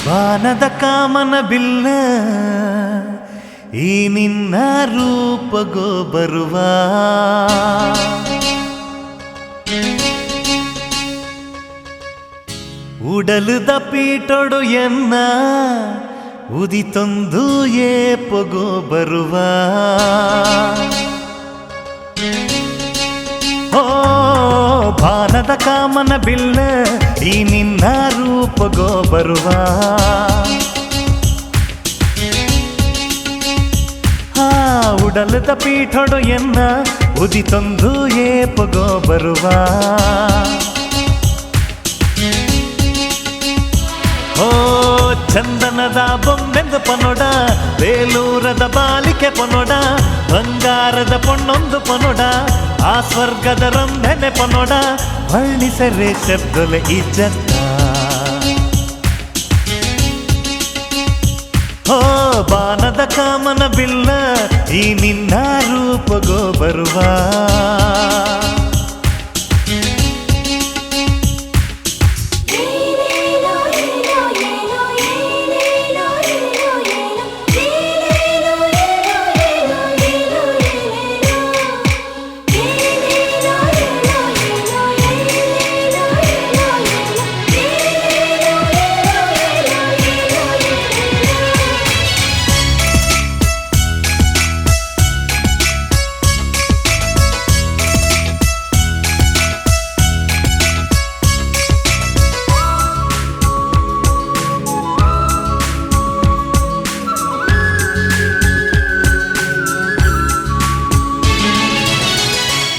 ಬಾನದ ಕಾಮನ ಬಿಲ್ಲ ಈ ನಿನ್ನ ರೂಪಗೋ ಬರುವ ಉಡಲುದ ಪೀಟೊಡು ಎನ್ನ ಉದಿತೊಂದು ಏಪಗೋ ಬರುವ ಓ ಬಾನದ ಕಾಮನ ಬಿಲ್ಲ ಈ ನಿನ್ನ ರೂಪಗೋ ಬರುವ ಉಡಲದ ಪೀಠೊಡು ಎನ್ನ ಉದಿತೊಂದು ಏಪಗೋ ಬರುವ ಓ ಚಂದನದ ಬೊಂಬೆಂದು ಪನೊಡ ಬೇಲೂರದ ಬಾಲಿಕೆ ಪನೊಡ ಬಂಗಾರದ ಪೊಣ್ಣೊಂದು ಪನೊಡ ಆ ಸ್ವರ್ಗದ ರಂಭನೆ ಪನೊಡ ವರ್ಣಿಸರೆ ಶಬ್ದಲೆ ಇಜ್ಜತ್ತ ಓ ಬಾನದ ಕಾಮನ ಬಿಲ್ಲ ಈ ನಿನ್ನ ರೂಪಗೋ ಬರುವ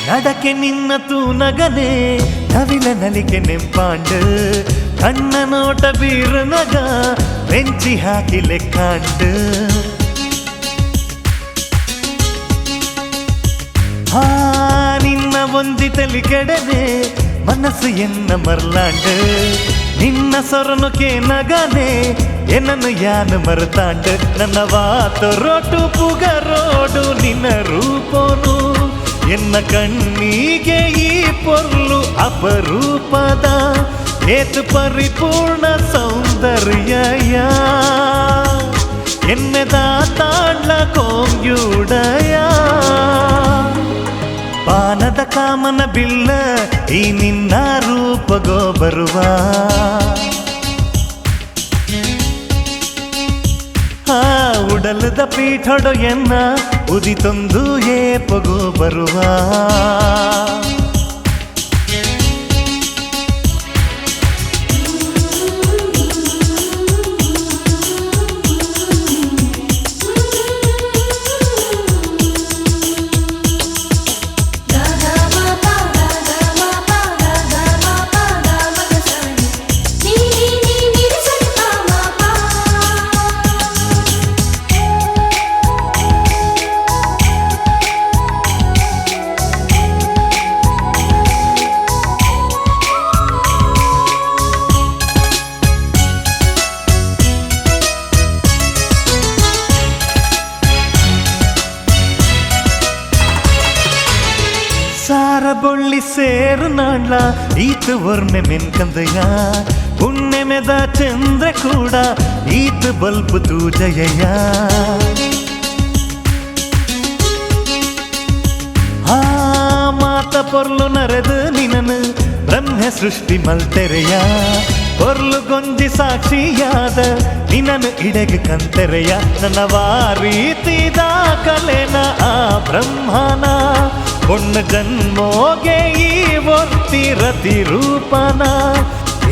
ನಡಕೆ ನಿನ್ನ ತೂನಗನೆ ನವಿಲ ನಲಿಕೆ ನೆಂಪಾಂಡು ಕಣ್ಣ ನೋಟ ಬೀರು ನಗ ಬೆಂಚಿ ಹಾಕಿ ಲೆಕ್ಕಾಂಡು ನಿನ್ನ ಒಂದಿತಲಿ ಕೆಡನೆ ಮನಸ್ಸು ಎನ್ನ ಮರ್ಲಾಂಡು ನಿನ್ನ ಸೊರನುಕೆ ನಗನೆ ಎನ್ನನ್ನು ಯಾನು ಮರೆತಾಂಡು ನನ್ನ ವಾತು ರೋಟು ಪುಗರೋಡು ನಿನ್ನ ರೂಪೋನು ಎನ್ನ ಕಣ್ಣಿಗೆ ಈ ಪೊರ್ಲು ಅಪರೂಪದ ಏತು ಪರಿಪೂರ್ಣ ಸೌಂದರ್ಯ ಎನ್ನೆದ ತಾಂಡ್ಲ ಕೋಂಗ್ಯುಡಯ ಬಾನದ ಕಾಮನ ಬಿಲ್ಲ ಈ ನಿನ್ನ ರೂಪಗೋ ಬರುವ ಉಡಲದ ಪೀಠೊಡು ಎನ್ನ ಉದಿತೊಂದು ಏಪಗೋ ಬರುವ ಸಾರ ಬೊಳ್ಳಿ ಸೇರು ನಾಣ್ಲ ಈತು ಒರ್ಮೆ ಮೆನ್ಕಂದಯ್ಯ ಹುಣ್ಣೆಮೆದ ಚಂದ್ರ ಕೂಡ ಈತು ಬಲ್ಪು ತೂಜಯ್ಯ ಮಾತ ಪೊರ್ಲು ನರೆದು ನಿನನು ಬ್ರಹ್ಮ ಸೃಷ್ಟಿ ಮಲ್ತೆರೆಯ ಪೊರ್ಲು ಗೊಂಜಿ ಸಾಕ್ಷಿಯಾದ ನಿನನು ಇಡೆಗೆ ಕಂತೆರೆಯ ನನ್ನ ವಾರೀತಿ ದಾಖಲೆನ ಆ ಬ್ರಹ್ಮನ பொண்ணு ஜன்மோகே ஒருத்தி ரதி ரூபனா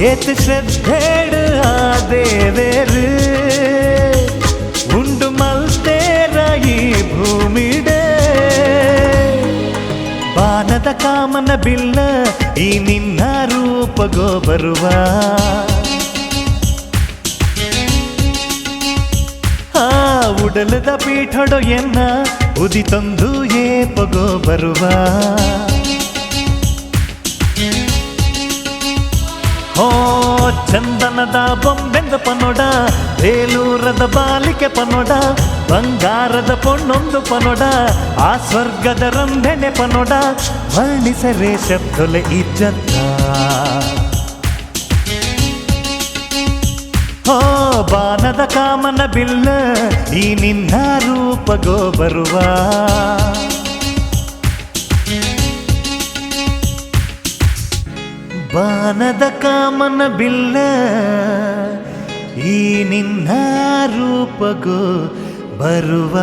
ஏத்து ஸ்ரத்தேடு ஆதேவேரு உண்டு மல்தேர ಈ ಭೂಮಿಡೆ ಬಾನದ ಕಾಮನ ಬಿಲ್ಲ ಈ ನಿನ್ನ ರೂಪಗೋ ಬರುವ ಉಡಲದ ಪೀಠೊಡು ಎನ್ನ ಉದಿತೊಂದು ಏಪಗೋ ಬರುವ ಓ ಚಂದನದ ಬೊಂಬೆಂದು ಪನೊಡ ಬೇಲೂರದ ಬಾಲಿಕೆ ಪನೊಡ ಬಂಗಾರದ ಪೊಣ್ಣೊಂದು ಪನೊಡ ಆ ಸ್ವರ್ಗದ ರಂಭೆನೆ ಪನೊಡ ವರ್ಣಿಸರೆ ಶಬ್ದೊಲೆ ಇಜ್ಜತ್ತ ಬಾನದ ಕಾಮನ ಬಿಲ್ಲ ಈ ನಿನ್ನ ರೂಪಗೋ ಬರುವ ಬಾನದ ಕಾಮನ ಬಿಲ್ಲ ಈ ನಿನ್ನ ರೂಪಗೋ ಬರುವ